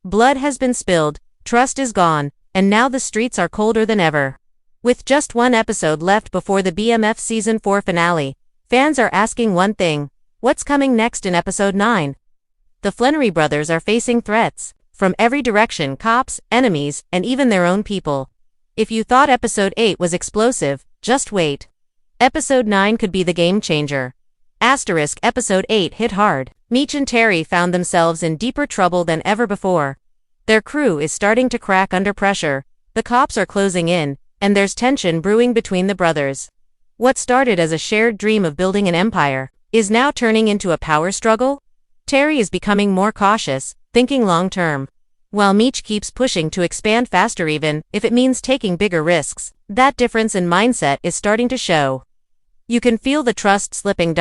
Blood has been spilled, trust is gone, and now the streets are colder than ever. With just one episode left before the BMF Season 4 finale, fans are asking one thing: what's coming next in Episode 9? The Flannery brothers are facing threats from every direction: cops, enemies, and even their own people. If you thought Episode 8 was explosive, just wait. Episode 9 could be the game changer. Episode 8 hit hard. Meech and Terry found themselves in deeper trouble than ever before. Their crew is starting to crack under pressure, the cops are closing in, and there's tension brewing between the brothers. What started as a shared dream of building an empire is now turning into a power struggle. Terry is becoming more cautious, thinking long-term, while Meech keeps pushing to expand faster even if it means taking bigger risks. That difference in mindset is starting to show. You can feel the trust slipping.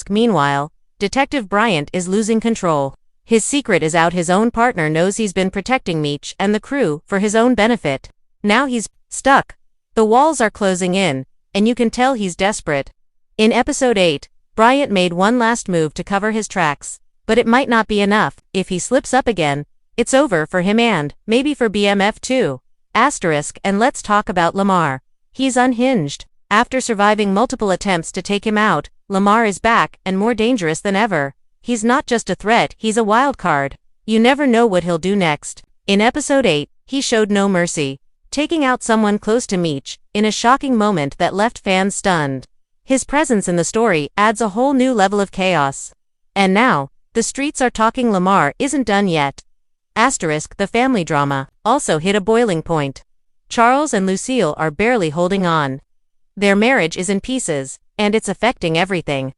Meanwhile, Detective Bryant is losing control. His secret is out. His own partner knows he's been protecting Meech and the crew for his own benefit. Now he's stuck. The walls are closing in, and you can tell he's desperate. In Episode 8, Bryant made one last move to cover his tracks, but it might not be enough. If he slips up again, it's over for him and maybe for BMF too. And let's talk about Lamar. He's unhinged. After surviving multiple attempts to take him out, Lamar is back and more dangerous than ever. He's not just a threat, he's a wild card. You never know what he'll do next. In Episode 8, he showed no mercy, taking out someone close to Meech in a shocking moment that left fans stunned. His presence in the story adds a whole new level of chaos. And now, the streets are talking. Lamar isn't done yet. The family drama also hit a boiling point. Charles and Lucille are barely holding on. Their marriage is in pieces, and it's affecting everything.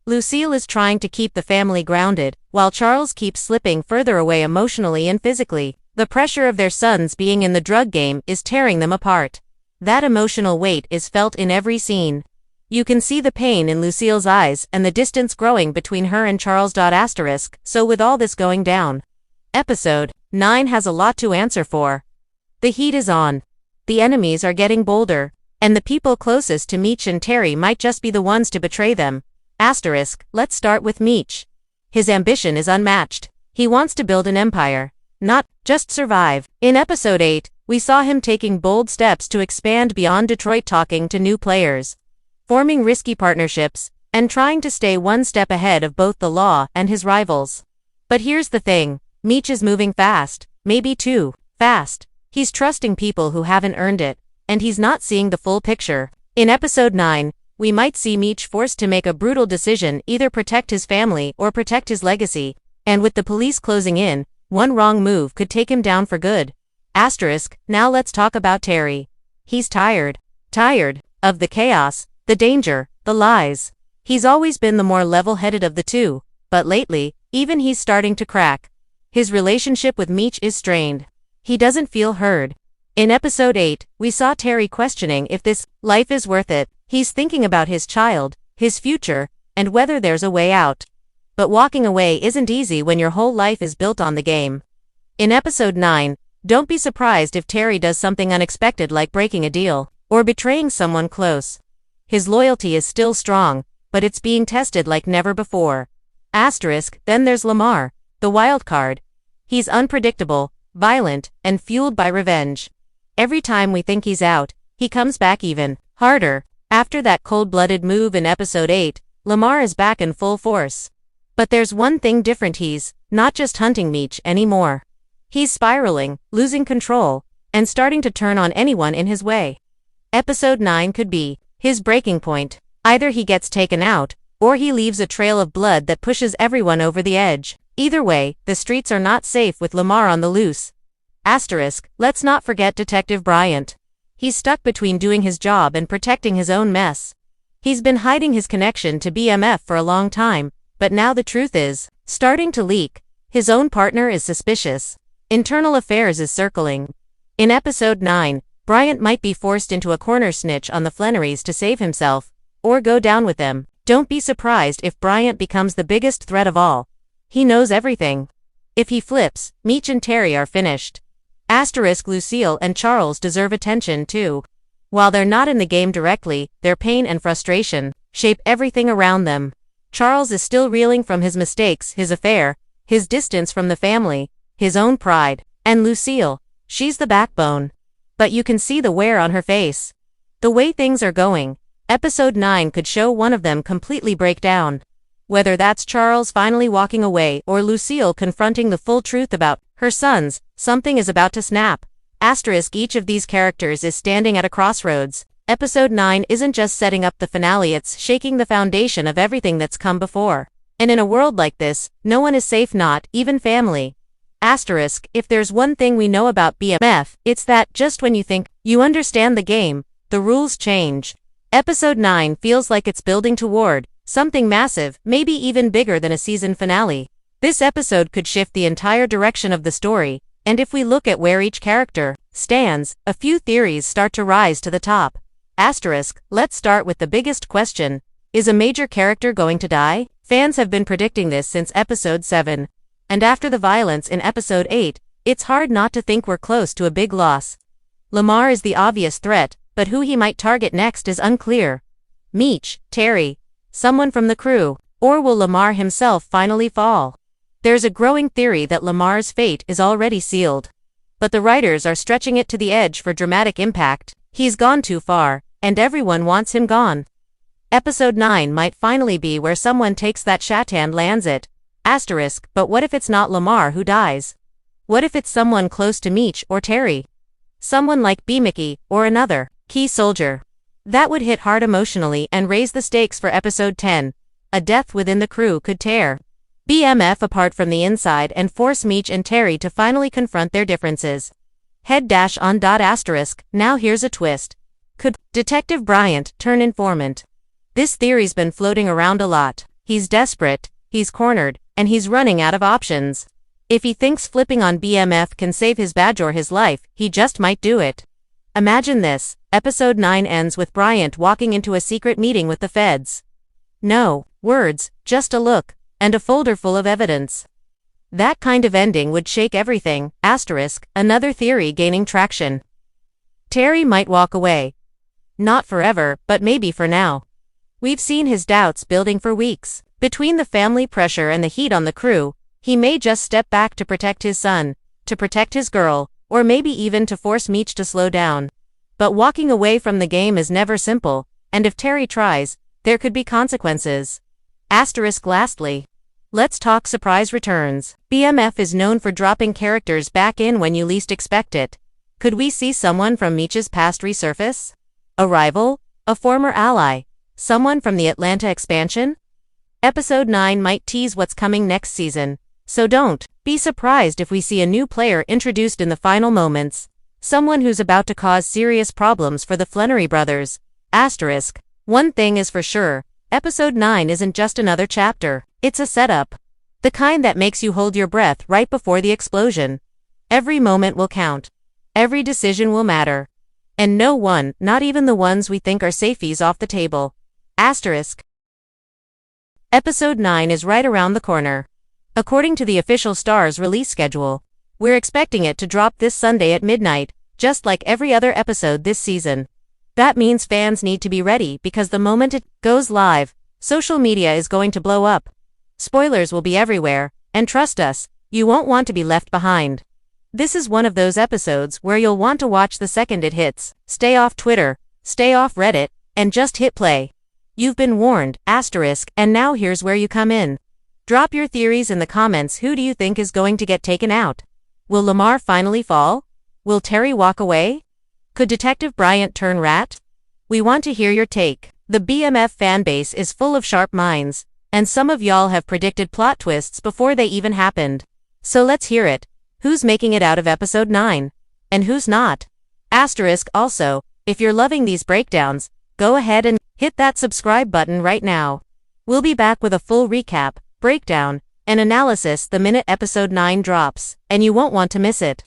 Lucille is trying to keep the family grounded, while Charles keeps slipping further away emotionally and physically. The pressure of their sons being in the drug game is tearing them apart. That emotional weight is felt in every scene. You can see the pain in Lucille's eyes and the distance growing between her and Charles. So with all this going down, Episode 9 has a lot to answer for. The heat is on. The enemies are getting bolder, and the people closest to Meech and Terry might just be the ones to betray them. Let's start with Meech. His ambition is unmatched. He wants to build an empire, not just survive. In Episode 8, we saw him taking bold steps to expand beyond Detroit, talking to new players, forming risky partnerships, and trying to stay one step ahead of both the law and his rivals. But here's the thing: Meech is moving fast, maybe too fast. He's trusting people who haven't earned it, and he's not seeing the full picture. In Episode 9, we might see Meech forced to make a brutal decision: either protect his family or protect his legacy. And with the police closing in, one wrong move could take him down for good. Now let's talk about Terry. He's tired of the chaos, the danger, the lies. He's always been the more level-headed of the two, but lately, even he's starting to crack. His relationship with Meech is strained. He doesn't feel heard. In Episode 8, we saw Terry questioning if this life is worth it. He's thinking about his child, his future, and whether there's a way out. But walking away isn't easy when your whole life is built on the game. In Episode 9, don't be surprised if Terry does something unexpected like breaking a deal or betraying someone close. His loyalty is still strong, but it's being tested like never before. Then there's Lamar, the wild card. He's unpredictable, violent, and fueled by revenge. Every time we think he's out, he comes back even harder. After that cold-blooded move in Episode 8, Lamar is back in full force. But there's one thing different: he's not just hunting Meech anymore. He's spiraling, losing control, and starting to turn on anyone in his way. Episode 9 could be his breaking point. Either he gets taken out, or he leaves a trail of blood that pushes everyone over the edge. Either way, the streets are not safe with Lamar on the loose. Let's not forget Detective Bryant. He's stuck between doing his job and protecting his own mess. He's been hiding his connection to BMF for a long time, but now the truth is starting to leak. His own partner is suspicious. Internal affairs is circling. In Episode 9, Bryant might be forced into a corner, snitch on the Flannerys to save himself, or go down with them. Don't be surprised if Bryant becomes the biggest threat of all. He knows everything. If he flips, Meech and Terry are finished. Lucille and Charles deserve attention too. While they're not in the game directly, their pain and frustration shape everything around them. Charles is still reeling from his mistakes, his affair, his distance from the family, his own pride. And Lucille, she's the backbone. But you can see the wear on her face. The way things are going, episode 9 could show one of them completely break down. Whether that's Charles finally walking away or Lucille confronting the full truth about her sons, something is about to snap. Asterisk, each of these characters is standing at a crossroads. Episode 9 isn't just setting up the finale, it's shaking the foundation of everything that's come before. And in a world like this, no one is safe, not even family. Asterisk, if there's one thing we know about BMF, it's that, just when you think you understand the game, the rules change. Episode 9 feels like it's building toward something massive, maybe even bigger than a season finale. This episode could shift the entire direction of the story, and if we look at where each character stands, a few theories start to rise to the top. Asterisk, let's start with the biggest question. Is a major character going to die? Fans have been predicting this since episode 7. And after the violence in episode 8, it's hard not to think we're close to a big loss. Lamar is the obvious threat, but who he might target next is unclear. Meech, Terry, someone from the crew, or will Lamar himself finally fall? There's a growing theory that Lamar's fate is already sealed. But the writers are stretching it to the edge for dramatic impact. He's gone too far, and everyone wants him gone. Episode 9 might finally be where someone takes that shot and lands it. Asterisk, but what if it's not Lamar who dies? What if it's someone close to Meech or Terry? Someone like BMF or another key soldier. That would hit hard emotionally and raise the stakes for episode 10. A death within the crew could tear BMF apart from the inside and force Meech and Terry to finally confront their differences. Head-on. Asterisk, now here's a twist. Could Detective Bryant turn informant? This theory's been floating around a lot. He's desperate, he's cornered, and he's running out of options. If he thinks flipping on BMF can save his badge or his life, he just might do it. Imagine this, episode 9 ends with Bryant walking into a secret meeting with the feds. No words, just a look, and a folder full of evidence. That kind of ending would shake everything. Asterisk, another theory gaining traction. Terry might walk away. Not forever, but maybe for now. We've seen his doubts building for weeks. Between the family pressure and the heat on the crew, he may just step back to protect his son, to protect his girl, or maybe even to force Meech to slow down. But walking away from the game is never simple, and if Terry tries, there could be consequences. Asterisk, lastly, let's talk surprise returns. BMF is known for dropping characters back in when you least expect it. Could we see someone from Meech's past resurface? A rival? A former ally? Someone from the Atlanta expansion? Episode 9 might tease what's coming next season, so don't be surprised if we see a new player introduced in the final moments. Someone who's about to cause serious problems for the Flannery brothers. Asterisk, one thing is for sure, episode 9 isn't just another chapter, it's a setup. The kind that makes you hold your breath right before the explosion. Every moment will count. Every decision will matter. And no one, not even the ones we think are safeties, off the table. Asterisk. Episode 9 is right around the corner. According to the official Starz release schedule, we're expecting it to drop this Sunday at midnight, just like every other episode this season. That means fans need to be ready because the moment it goes live, social media is going to blow up. Spoilers will be everywhere, and trust us, you won't want to be left behind. This is one of those episodes where you'll want to watch the second it hits. Stay off Twitter, stay off Reddit, and just hit play. You've been warned. Asterisk, and now here's where you come in. Drop your theories in the comments. Who do you think is going to get taken out? Will Lamar finally fall? Will Terry walk away? Could Detective Bryant turn rat? We want to hear your take. The BMF fanbase is full of sharp minds, and some of y'all have predicted plot twists before they even happened. So let's hear it. Who's making it out of episode 9? And who's not? Asterisk, also, if you're loving these breakdowns, go ahead and hit that subscribe button right now. We'll be back with a full recap, breakdown, and analysis the minute episode 9 drops, and you won't want to miss it.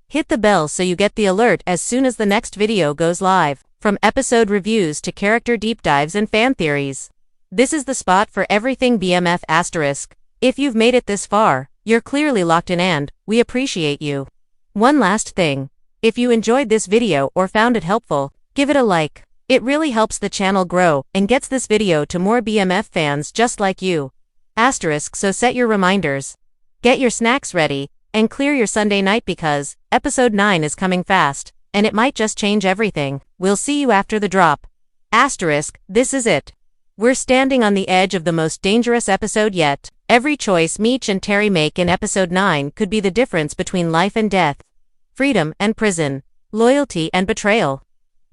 Hit the bell so you get the alert as soon as the next video goes live. From episode reviews to character deep dives and fan theories, this is the spot for everything BMF. Asterisk. If you've made it this far, you're clearly locked in and we appreciate you. One last thing. If you enjoyed this video or found it helpful, give it a like. It really helps the channel grow and gets this video to more BMF fans just like you. Asterisk, so set your reminders. Get your snacks ready, and clear your Sunday night because episode 9 is coming fast, and it might just change everything. We'll see you after the drop. Asterisk, this is it. We're standing on the edge of the most dangerous episode yet. Every choice Meech and Terry make in episode 9 could be the difference between life and death, freedom and prison, loyalty and betrayal.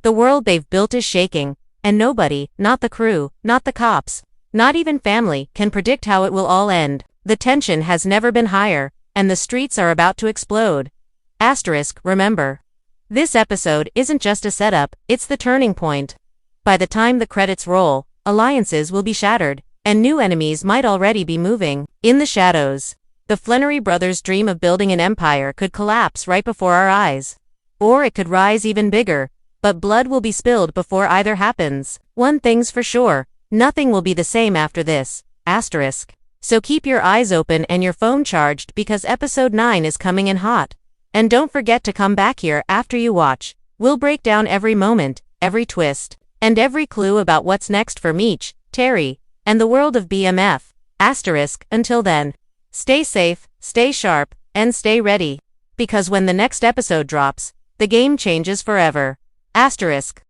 The world they've built is shaking, and nobody, not the crew, not the cops, not even family, can predict how it will all end. The tension has never been higher, and the streets are about to explode. Asterisk, remember. This episode isn't just a setup, it's the turning point. By the time the credits roll, alliances will be shattered, and new enemies might already be moving. In the shadows, the Flannery brothers' dream of building an empire could collapse right before our eyes. Or it could rise even bigger, but blood will be spilled before either happens. One thing's for sure, nothing will be the same after this. Asterisk. So keep your eyes open and your phone charged because episode 9 is coming in hot. And don't forget to come back here after you watch. We'll break down every moment, every twist, and every clue about what's next for Meech, Terry, and the world of BMF. Asterisk, until then, stay safe, stay sharp, and stay ready. Because when the next episode drops, the game changes forever. Asterisk.